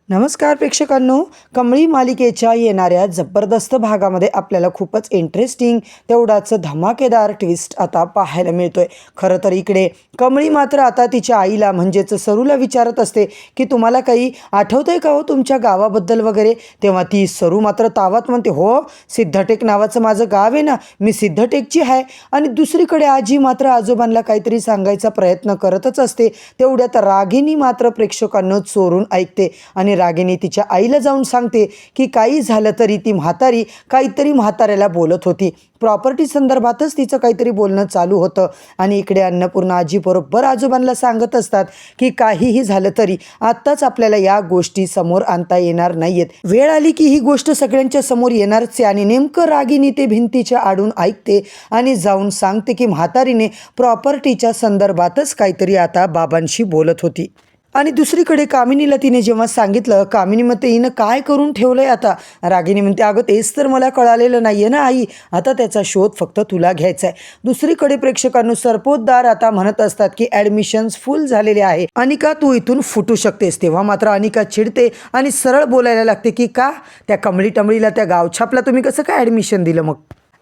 नमस्कार प्रेक्षकांनो, कमळी मालिकेच्या येणाऱ्या जबरदस्त भागामध्ये आपल्याला खूपच इंटरेस्टिंग तेवढाच धमाकेदार ट्विस्ट आता पाहायला मिळतोय. खरं तर इकडे कमळी मात्र आता तिच्या आईला म्हणजेच सरूला विचारत असते की तुम्हाला काही आठवतंय का हो तुमच्या गावाबद्दल वगैरे. तेव्हा ती सरू मात्र तावात म्हणते, हो सिद्धटेक नावाचं माझं गाव आहे ना, मी सिद्धटेकची आहे. आणि दुसरीकडे आजी मात्र आजोबांना काहीतरी सांगायचा प्रयत्न करतच असते. तेवढ्यात रागिनी मात्र प्रेक्षकांना चोरून ऐकते आणि रागिनी तिच्या आईला जाऊन सांगते की काही झालं तरी ती म्हातारी काहीतरी म्हाताऱ्याला बोलत होती. प्रॉपर्टी संदर्भातच तिचं काहीतरी बोलणं चालू होतं. आणि इकडे अन्नपूर्णा आजी बरोबर आजोबांना सांगत असतात की काहीही झालं तरी आत्ताच आपल्याला या गोष्टी समोर आणता येणार नाहीयेत. वेळ आली की ही गोष्ट सगळ्यांच्या समोर येणारच आहे. आणि नेमकं रागिनी ते भिंतीच्या आडून ऐकते आणि जाऊन सांगते की म्हातारीने प्रॉपर्टीच्या संदर्भातच काहीतरी आता बाबांशी बोलत होती. आणि दुसरीकडे कामिनीला तिने जेव्हा सांगितलं, कामिनी म्हणते हिनं काय करून ठेवलंय आता. रागिनी म्हणते, अगं तेच तर मला कळालेलं नाहीये ना आई, आता त्याचा शोध फक्त तुला घ्यायचा आहे. दुसरीकडे प्रेक्षकांनो सरपोतदार आता म्हणत असतात की ॲडमिशन्स फुल झालेले आहे, अनिका तू इथून फुटू शकतेस. तेव्हा मात्र अनिका चिडते आणि सरळ बोलायला लागते की का त्या कमळी टमळीला त्या गावछापला तुम्ही कसं काय ॲडमिशन दिलं मग.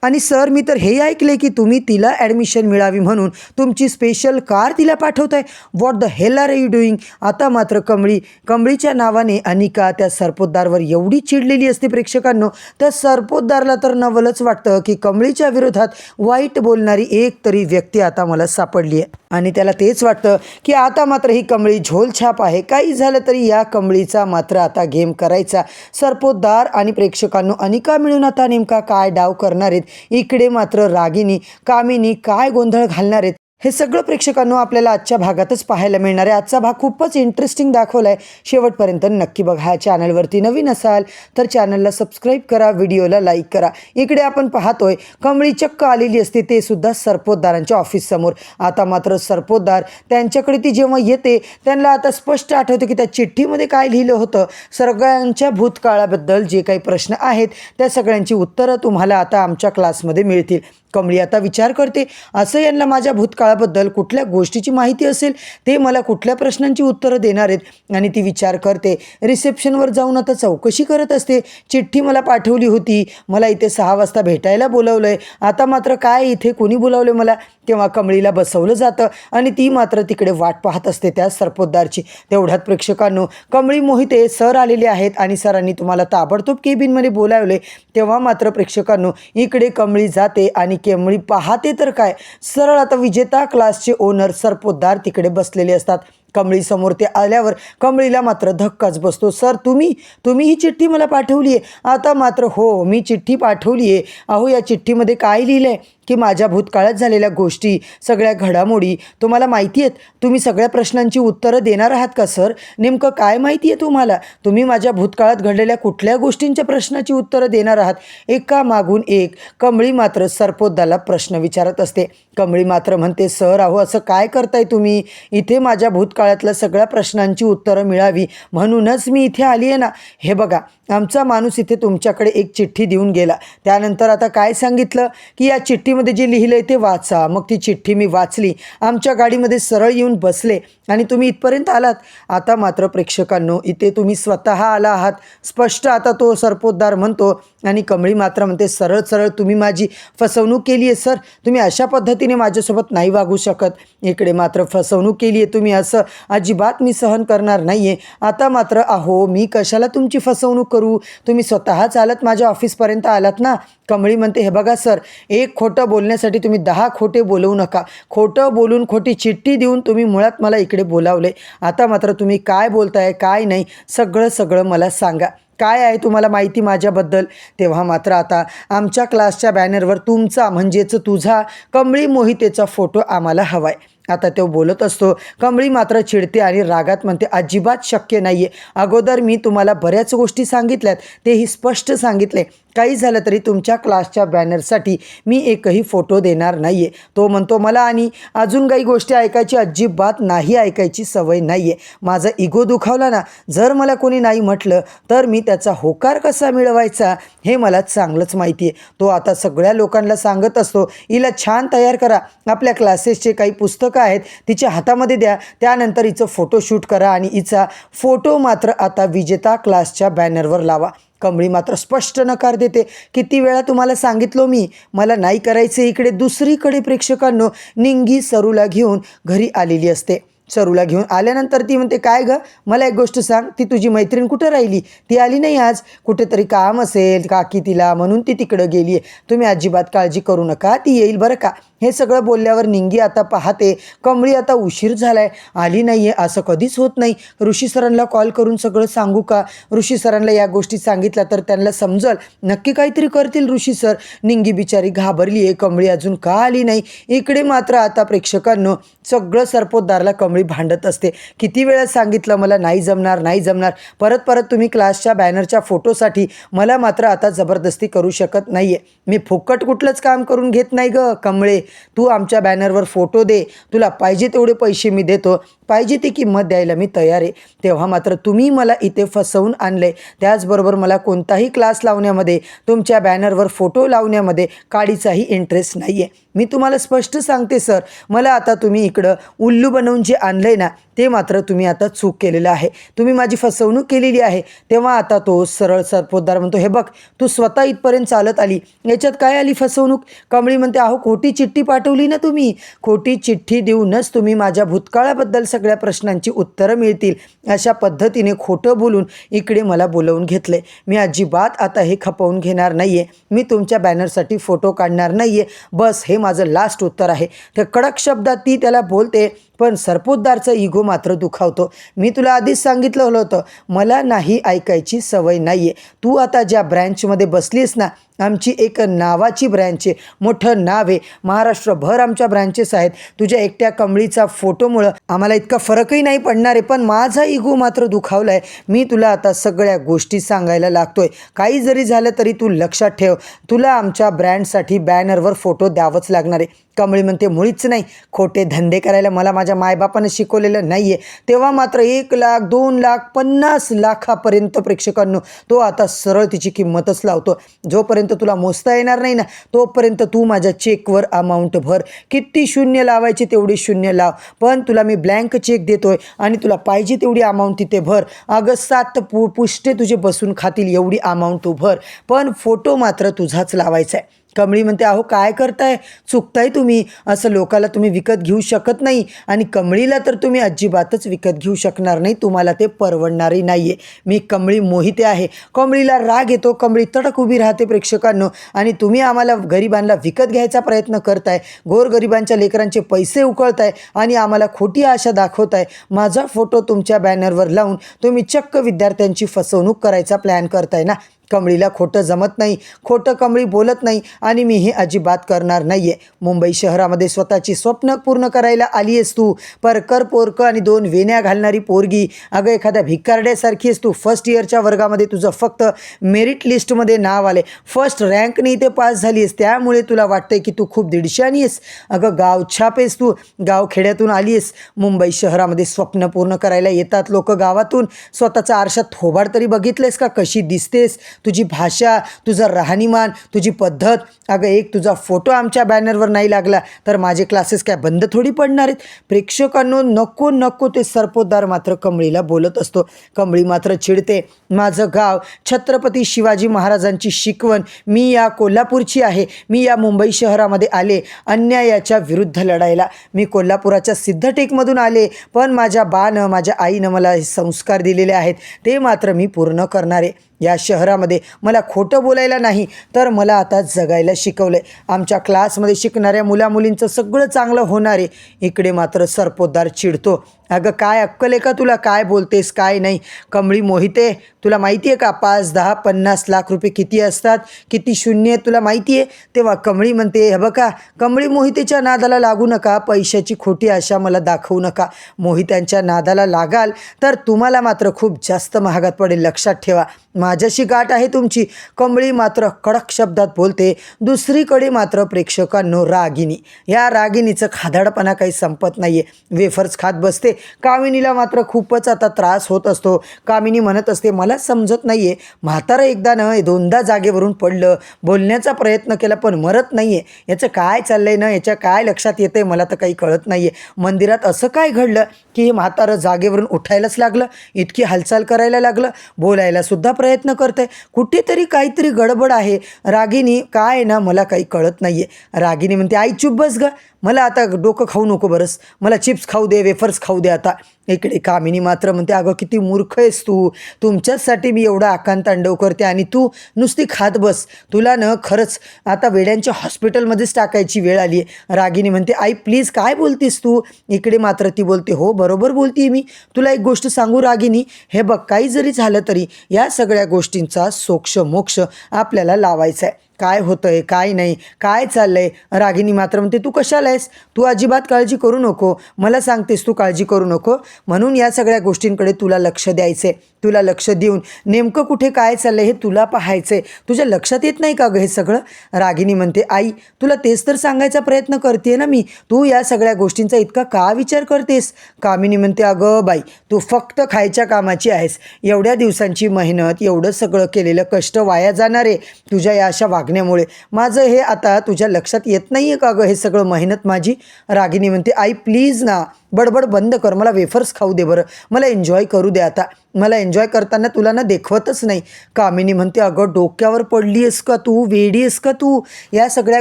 आणि सर मी तर हे ऐकले की तुम्ही तिला ॲडमिशन मिळावी म्हणून तुमची स्पेशल कार तिला पाठवताय. What the hell are you doing. आता मात्र कमळीच्या नावाने अनिका त्या सरपोतदारवर एवढी चिडलेली असते प्रेक्षकांनो, त्या सरपोतदारला तर नवलच वाटतं की कमळीच्या विरोधात वाईट बोलणारी एक तरी व्यक्ती आता मला सापडली आहे. आणि त्याला तेच वाटतं की आता मात्र ही कमळी झोलछाप आहे, काही झालं तरी या कमळीचा मात्र आता गेम करायचा. सरपोतदार आणि प्रेक्षकांनो अनिका मिळून आता नेमका काय डाव करणार आहेत, इकडे मात्र रागिनी कामिनी काय गोंधळ घालणार आहेत, हे सगळं प्रेक्षकांनो आपल्याला आजच्या भागातच पाहायला मिळणार आहे. आजचा भाग खूपच इंटरेस्टिंग दाखवला आहे, शेवटपर्यंत नक्की बघा. चॅनलवरती नवीन असाल तर चॅनलला सबस्क्राईब करा, व्हिडिओला लाईक करा. इकडे आपण पाहतोय कमळी चक्क आलेली असते, ते सुद्धा सरपोतदारांच्या ऑफिससमोर. आता मात्र सरपोतदार त्यांच्याकडे ती जेव्हा येते त्यांना आता स्पष्ट आठवतं की त्या चिठ्ठीमध्ये काय लिहिलं होतं. सगळ्यांच्या भूतकाळाबद्दल जे काही प्रश्न आहेत त्या सगळ्यांची उत्तरं तुम्हाला आता आमच्या क्लासमध्ये मिळतील. कमळी आता विचार करते, असं यांना माझ्या भूतकाळाबद्दल कुठल्या गोष्टीची माहिती असेल, ते मला कुठल्या प्रश्नांची उत्तरं देणार आहेत. आणि ती विचार करते, रिसेप्शनवर जाऊन आता चौकशी करत असते. चिठ्ठी मला पाठवली होती, मला इथे 6 वाजता भेटायला बोलवलं आहे, आता मात्र काय इथे कोणी बोलावलं मला. तेव्हा कमळीला बसवलं जातं आणि ती मात्र तिकडे वाट पाहत असते त्या सरपोतदारची. तेवढ्यात प्रेक्षकांनो कमळी मोहिते सर आलेले आहेत आणि सरांनी तुम्हाला ताबडतोब केबिनमध्ये बोलावले. तेव्हा मात्र प्रेक्षकांनो इकडे कमळी जाते आणि कमळी पाहते तर काय, सरळ आता विजेता क्लासचे ओनर सरपोतदार तिकडे बसलेले असतात. कमळीसमोर ते आल्यावर कमळीला मात्र धक्काच बसतो. सर तुम्ही ही चिठ्ठी मला पाठवली आहे. आता मात्र हो मी चिठ्ठी पाठवली आहे. अहो या चिठ्ठीमध्ये काय लिहिलं आहे की माझ्या भूतकाळात झालेल्या गोष्टी सगळ्या घडामोडी तुम्हाला माहिती आहेत. तुम्ही सगळ्या प्रश्नांची उत्तरं देणार आहात का सर. नेमकं काय माहिती आहे तुम्हाला, तुम्ही माझ्या भूतकाळात घडलेल्या कुठल्या गोष्टींच्या प्रश्नाची उत्तरं देणार आहात. एका मागून एक कमळी मात्र सरपोतदारला प्रश्न विचारत असते. कमळी मात्र म्हणते, सर अहो असं काय करताय तुम्ही, इथे माझ्या भूतकाळातल्या सगळ्या प्रश्नांची उत्तरं मिळावी म्हणूनच मी इथे आली आहे ना. हे बघा आमचा माणूस इथे तुमच्याकडे एक चिठ्ठी देऊन गेला, त्यानंतर आता काय सांगितलं की या चिठ्ठीमध्ये जे लिहिलं आहे ते वाचा. मग ती चिठ्ठी मी वाचली, आमच्या गाडीमध्ये सरळ येऊन बसले आणि तुम्ही इथपर्यंत आलात. आता मात्र प्रेक्षकांनो इथे तुम्ही स्वतः आला आहात, स्पष्ट आता तो सरपोतदार म्हणतो. आणि कमळी मात्र म्हणते, सरळ सरळ तुम्ही माझी फसवणूक केली आहे सर, तुम्ही अशा पद्धतीने माझ्यासोबत नाही वागू शकत. इकडे मात्र फसवणूक केली आहे तुम्ही, असं अजिबात मी सहन करणार नाही आहे. आता मात्र अहो मी कशाला तुमची फसवणूक करू, तुम्ही स्वतःच आलात माझ्या ऑफिसपर्यंत आलात ना. कमळी म्हणते, हे बघा सर, एक खोटं बोलण्यासाठी तुम्ही 10 खोटे बोलवू नका. खोटं बोलून खोटी चिठ्ठी देऊन तुम्ही मुळात मला इकडे बोलावले. आता मात्र तुम्ही काय बोलताय काय नाही सगळं मला सांगा, काय आहे तुम्हाला माहिती माझ्याबद्दल. तेव्हा मात्र आता आमच्या क्लासच्या बॅनरवर तुमचा म्हणजेच तुझा कमळी मोहितेचा फोटो आम्हाला हवा आहे. आता तो बोलत असतो, कमळी मात्र चिडते आणि रागात म्हणते, अजिबात शक्य नाही आहे. अगोदर मी तुम्हाला बऱ्याच गोष्टी सांगितल्यात, तेही स्पष्ट सांगितले. काही झालं तरी तुमच्या क्लासच्या बॅनरसाठी मी एकही फोटो देणार नाही आहे. तो म्हणतो मला आणि अजून काही गोष्टी ऐकायची अजिबात नाही ऐकायची सवय नाही आहे. माझा इगो दुखावला ना, जर मला कोणी नाही म्हटलं तर मी त्याचा होकार कसा मिळवायचा हे मला चांगलंच माहिती आहे. तो आता सगळ्या लोकांना सांगत असतो, हिला छान तयार करा, आपल्या क्लासेसचे काही पुस्तकं आहेत तिच्या हातामध्ये द्या, त्यानंतर हिचं फोटोशूट करा आणि हिचा फोटो मात्र आता विजेता क्लासच्या बॅनरवर लावा. कमळी मात्र स्पष्ट नकार देते. किती वेळा तुम्हाला सांगितलं मी, मला नाही करायचे. इकडे दुसरीकडे प्रेक्षकांनो निंगी सरूला घेऊन घरी आलेली असते. सरूला घेऊन आल्यानंतर ती म्हणते, काय गं, मला एक गोष्ट सांग, ती तुझी मैत्रीण कुठं राहिली? ती आली नाही आज? कुठेतरी काम असेल काकी तिला, म्हणून ती तिकडं गेली आहे. तुम्ही अजिबात काळजी करू नका, ती येईल बरं का. हे सगळं बोलल्यावर निंगी आता पाहते कमळी आता उशीर झालाय, आली नाही आहे. असं कधीच होत नाही. ऋषी सरांना कॉल करून सगळं सांगू का? ऋषी सरांना या गोष्टी सांगितल्या तर त्यांना समजल, नक्की काहीतरी करतील ऋषी सर. निंगी बिचारी घाबरली आहे, कमळी अजून का आली नाही. इकडे मात्र आता प्रेक्षकांनो सगळं सरपोतदारला कमळी भांडत असते. किती वेळा सांगितलं मला नाही जमणार, नाही जमणार. परत परत तुम्ही क्लासच्या बॅनरच्या फोटोसाठी मला मात्र आता जबरदस्ती करू शकत नाही आहे. मी फुकट कुठलंच काम करून घेत नाही गं कमळे. तू आमच्या बॅनरवर फोटो दे, तुला पाहिजे तेवढे पैसे मी देतो, पाहिजे ती किंमत द्यायला मी तयार आहे. तेव्हा मात्र तुम्ही मला इथे फसवून आणले. त्याचबरोबर मला कोणताही क्लास लावण्यामध्ये, तुमच्या बॅनरवर फोटो लावण्यामध्ये काडीचाही इंटरेस्ट नाही आहे. मी तुम्हाला स्पष्ट सांगते सर, मला आता तुम्ही इकडं उल्लू बनवून जे आणलं आहे ना, ते मात्र तुम्ही आता चूक केलेलं आहे. तुम्ही माझी फसवणूक केलेली आहे. तेव्हा आता तो सरळ सरपोतदार म्हणतो, हे बघ, तू स्वतः इथपर्यंत चालत आली, याच्यात काय आली फसवणूक? कमळी म्हणते, अहो खोटी चिठ्ठी पाठवली ना तुम्ही. खोटी चिठ्ठी देऊनच तुम्ही माझ्या भूतकाळाबद्दल सगळ्या प्रश्नांची उत्तरं मिळतील अशा पद्धतीने खोटं बोलून इकडे मला बोलवून घेतले. मी अजिबात आता हे खपवून घेणार नाही आहे. मी तुमच्या बॅनरसाठी फोटो काढणार नाही आहे. बस हे माझं लास्ट उत्तर आहे. त्या कडक शब्दात ती त्याला बोलते, पण सरपोतदारचा इगो मात्र दुखावतो. मी तुला आधीच सांगितलं होतं, मला नाही ऐकायची सवय नाही आहे. तू आता ज्या ब्रँचमध्ये बसलीस ना, आमची एक नावाची ब्रँच आहे, मोठं नाव आहे, महाराष्ट्रभर आमच्या ब्रँचेस आहेत. तुझ्या एकट्या कमळीचा फोटोमुळं आम्हाला इतका फरकही नाही पडणार आहे, पण माझा इगो मात्र दुखावला आहे. मी तुला आता सगळ्या गोष्टी सांगायला लागतोय. काही जरी झालं तरी तू लक्षात ठेव, तुला आमच्या ब्रँडसाठी बॅनरवर फोटो द्यावंच लागणार आहे. कमळी म्हणते, मुळीच नाही. खोटे धंदे करायला मला माझ्या मायबापानं शिकवलेलं नाही आहे. तेव्हा मात्र 1 लाख, 2 लाख, 50 लाखापर्यंत प्रेक्षकांनो तो आता सरळ तिची किंमतच लावतो. जोपर्यंत तुला मोजता येणार नाही ना, तोपर्यंत तू माझ्या चेकवर अमाऊंट भर. किती शून्य लावायची तेवढी शून्य लाव, पण तुला मी ब्लँक चेक देतोय आणि तुला पाहिजे तेवढी अमाऊंट तिथे भर. अगं 7 पुष्टे तुझे बसून खातील एवढी अमाऊंट तू भर, पण फोटो मात्र तुझाच लावायचा आहे. कमळी म्हणते, अहो काय करताय, चुकताय तुम्ही. असं लोकाला तुम्ही विकत घेऊ शकत नाही आणि कमळीला तर तुम्ही अजिबातच विकत घेऊ शकणार नाही. तुम्हाला ते परवडणारही नाही आहे. मी कमळी मोहिते आहे. कमळीला राग येतो. कमळी तडक उभी राहते प्रेक्षकांनो, आणि तुम्ही आम्हाला गरिबांना विकत घ्यायचा प्रयत्न करताय, गोरगरिबांच्या लेकरांचे पैसे उकळताय आणि आम्हाला खोटी आशा दाखवताय. माझा फोटो तुमच्या बॅनरवर लावून तुम्ही चक्क विद्यार्थ्यांची फसवणूक करायचा प्लॅन करताय ना. कमळीला खोटं जमत नाही, खोटं कमळी बोलत नाही आणि मी हे अजिबात करणार नाही आहे. मुंबई शहरामध्ये स्वतःची स्वप्न पूर्ण करायला आली आहेस तू, परकर पोरकं आणि 2 वेण्या घालणारी पोरगी. अगं एखाद्या भिकारड्यासारखी आहेस तू. फर्स्ट इयरच्या वर्गामध्ये तुझं फक्त मेरिट लिस्टमध्ये नाव आले, फर्स्ट रँकने इथे पास झाली आहेस, त्यामुळे तुला वाटतंय की तू खूप दीडशानी आहेस. अगं गावछाप आहेस तू, गावखेड्यातून आली आहेस. मुंबई शहरामध्ये स्वप्न पूर्ण करायला येतात लोक गावातून. स्वतःचा आरशात थोबाड तरी बघितलेस का, कशी दिसतेस, तुझी भाषा, तुझं राहणीमान, तुझी पद्धत. अगं एक तुझा फोटो आमच्या बॅनरवर नाही लागला तर माझे क्लासेस काय बंद थोडी पडणार आहेत. प्रेक्षकांनो नको नको ते सरपोतदार मात्र कमळीला बोलत असतो. कमळी मात्र चिडते. माझं गाव छत्रपती शिवाजी महाराजांची शिकवण, मी या कोल्हापूरची आहे. मी या मुंबई शहरामध्ये आले अन्यायाच्या विरुद्ध लढायला. मी कोल्हापुराच्या सिद्धटेकमधून आले, पण माझ्या बानं, माझ्या आईनं मला हे संस्कार दिलेले आहेत, ते मात्र मी पूर्ण करणार आहे. या शहरामध्ये मला खोटं बोलायला नाही तर मला आता जगायला शिकवलं आहे. आमच्या क्लासमध्ये शिकणाऱ्या मुलामुलींचं सगळं चांगलं होणार आहे. इकडे मात्र सरपोतदार चिडतो. अगं काय अक्कल आहे का तुला? काय बोलतेस काय नाही? कमळी मोहिते, तुला माहिती आहे का 5, 10, 50 लाख रुपये किती असतात, किती शून्य आहे तुला माहिती आहे? तेव्हा कमळी म्हणते, हे बघा कमळी मोहितेच्या नादाला लागू नका, पैशाची खोटी आशा मला दाखवू नका. मोहित्यांच्या नादाला लागाल तर तुम्हाला मात्र खूप जास्त महागात पडेल, लक्षात ठेवा. माझ्याशी गाठ आहे तुमची. कमळी मात्र कडक शब्दात बोलते. दुसरीकडे मात्र प्रेक्षकांनो रागिनी, या रागिनीचं खादाडपणा काही संपत नाही आहे. वेफर्स खात बसते. कामिनीला मात्र खूपच आता त्रास होत असतो. कामिनी म्हणत असते, मला समजत नाही आहे, म्हातारं एकदा न दोनदा जागेवरून पडलं, बोलण्याचा प्रयत्न केला पण मरत नाही आहे. याचं काय चाललं आहे ना, याच्या काय लक्षात येतं आहे मला तर काही कळत नाही आहे. मंदिरात असं काय घडलं की हे म्हातारं जागेवरून उठायलाच लागलं, इतकी हालचाल करायला लागलं, बोलायलासुद्धा प्रयत्न करत आहे. कुठेतरी काहीतरी गडबड आहे. रागिनी काय ना मला काही कळत नाही आहे. रागिनी म्हणते, आई चुप बस ग, मला आता डोकं खाऊ नको बरंच, मला चिप्स खाऊ दे, वेफर्स खाऊ दे आता. इकडे कामिनी मात्र म्हणते, अगं किती मूर्ख आहेस तू, तुमच्याचसाठी मी एवढा आकांतांडव करते आणि तू नुसती खात बस. तुला न खरंच आता वेड्यांच्या हॉस्पिटलमध्येच टाकायची वेळ आली आहे. रागिनी म्हणते, आई प्लीज काय बोलतीस तू? इकडे मात्र ती बोलते, हो बरोबर बोलते मी. तुला एक गोष्ट सांगू रागिनी, हे बघ काही जरी झालं तरी या सगळ्या गोष्टींचा सोक्ष मोक्ष आपल्याला लावायचा आहे. काय होतं आहे काय नाही, काय चाललं आहे? रागिनी मात्र म्हणते, तू कशाला आहेस? तू अजिबात काळजी करू नको, मला सांगतेस तू काळजी करू नको म्हणून या सगळ्या गोष्टींकडे तुला लक्ष द्यायचं आहे. तुला लक्ष देऊन नेमकं कुठे काय चाललं आहे हे तुला पाहायचं आहे. तुझ्या लक्षात येत नाही का गं हे सगळं? रागिनी म्हणते, आई तुला तेच तर सांगायचा प्रयत्न करते ना मी, तू या सगळ्या गोष्टींचा इतका का विचार करतेस? कामिनी म्हणते, अगं बाई तू फक्त खायच्या कामाची आहेस. एवढ्या दिवसांची मेहनत, एवढं सगळं केलेलं कष्ट वाया जाणार आहे तुझ्या या अशा वागण्यामुळे. माझं हे आता तुझ्या लक्षात येत नाही आहे का गं हे सगळं मेहनत माझी? रागिनी म्हणते, आई प्लीज ना, बडबड बंद कर, मला वेफर्स खाऊ दे बरं, मला एन्जॉय करू दे आता, मला एन्जॉय करताना तुला ना देखवतच नाही. कामिनी म्हणते, अगं डोक्यावर पडली आहेस का तू? वेडी आहेस का तू? या सगळ्या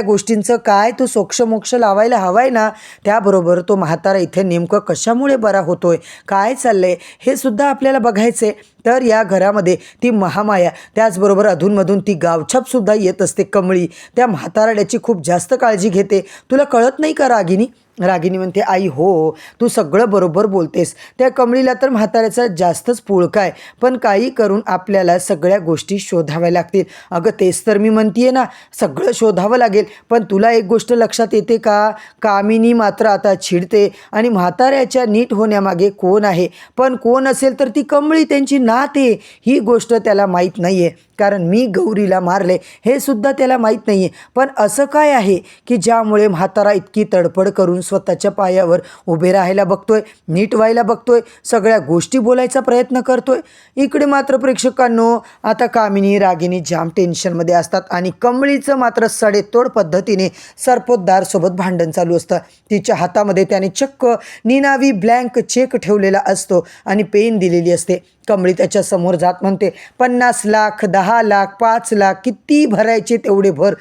गोष्टींचं काय तू सोक्षमोक्ष लावायला हवा आहे ना. त्याबरोबर तो म्हातारा इथे नेमकं कशामुळे बरा होतोय, काय चाललं आहे हे सुद्धा आपल्याला बघायचं आहे. तर या घरामध्ये ती महामाया, त्याचबरोबर अधूनमधून ती गावछापसुद्धा येत असते. कमळी त्या म्हातारड्याची खूप जास्त काळजी घेते. तुला कळत नाही का रागिनी? रागिनी म्हणते, आई हो तू सगळं बरोबर बोलतेस. त्या कमळीला तर म्हाताऱ्याचा जास्तच पुळका आहे, पण काही करून आपल्याला सगळ्या गोष्टी शोधाव्या लागतील. अगं तेच तर मी म्हणते ना, सगळं शोधावं लागेल. पण तुला एक गोष्ट लक्षात येते का? कामिनी मात्र आता चिडते आणि म्हाताऱ्याच्या नीट होण्यामागे कोण आहे, पण कोण असेल तर ती कमळी त्यांची नात आहे. ही गोष्ट त्याला माहीत नाही आहे, कारण मी गौरीला मारले हे सुद्धा त्याला माहीत नाही आहे. पण असं काय आहे की ज्यामुळे म्हातारा इतकी तडफड करून स्वतःच्या पायावर उभे राहायला बघतोय, नीट व्हायला बघतोय, सगळ्या गोष्टी बोलायचा प्रयत्न करतोय? इकडे मात्र प्रेक्षकांनो आता कामिनी रागिनी जाम टेन्शनमध्ये असतात आणि कमळीचं मात्र सडेतोड पद्धतीने सरपोतदारसोबत भांडण चालू असतं. तिच्या हातामध्ये त्याने चक्क निनावी ब्लँक चेक ठेवलेला असतो आणि पेन दिलेली असते. कमळी त्याच्यासमोर जात म्हणते, 50 लाख, 10 लाख, 5 लाख किती भरायचे तेवढे भर.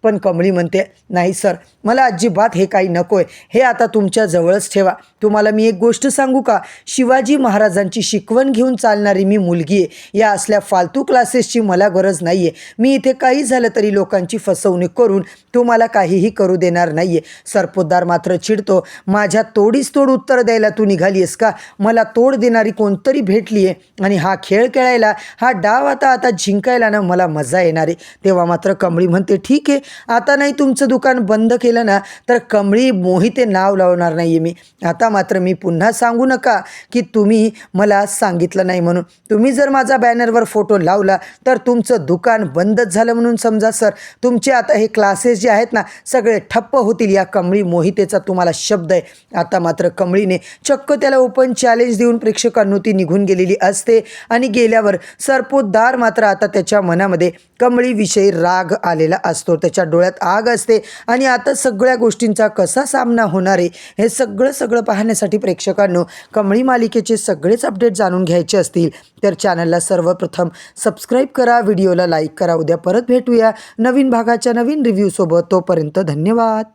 पण कमळी म्हणते, नाही सर मला अजिबात हे काही नको आहे, हे आता तुमच्या जवळच ठेवा. तुम्हाला मी एक गोष्ट सांगू का? शिवाजी महाराजांची शिकवण घेऊन चालणारी मी मुलगी आहे. या असल्या फालतू क्लासेसची मला गरज नाही आहे. मी इथे काही झालं तरी लोकांची फसवणूक करून तुम्हाला काहीही करू देणार नाही आहे. सरपोतदार मात्र चिडतो, माझ्या तोडीस तोड उत्तर द्यायला तू निघाली आहेस का? मला तोड देणारी कोणतरी भेटली आहे आणि हा खेळ खेळायला, हा डाव आता जिंकायला ना मला मजा येणार आहे. तेव्हा मात्र कमळी म्हणते, ठीक आहे आता नाही तुमचं दुकान बंद केलं ना तर कमळी मोहिते नाव लावणार नाही आहे मी. आता मात्र मी पुन्हा सांगू नका की तुम्ही मला सांगितलं नाही म्हणून. तुम्ही जर माझा बॅनरवर फोटो लावला तर तुमचं दुकान बंदच झालं म्हणून समजा सर. तुमचे आता हे क्लासेस जे आहेत ना सगळे ठप्प होतील, या कमळी मोहितेचा तुम्हाला शब्द आहे. आता मात्र कमळीने चक्क त्याला ओपन चॅलेंज देऊन प्रेक्षकांनो ती निघून गेलेली असते आणि गेल्यावर सरपोतदार मात्र आता त्याच्या मनामध्ये कमळीविषयी राग आलेला असतो, त्याच्या डोळ्यात आग असते आणि आता सगळ्या गोष्टींचा कसा सामना होणार आहे हे सगळं पाहण्यासाठी प्रेक्षकांनो कमळी मालिकेचे सगळेच अपडेट जाणून घ्यायचे असतील तर चॅनलला सर्वप्रथम सबस्क्राईब करा, व्हिडिओला लाईक करा. उद्या परत भेटूया नवीन भागाच्या नवीन रिव्ह्यूसोबत. तोपर्यंत धन्यवाद.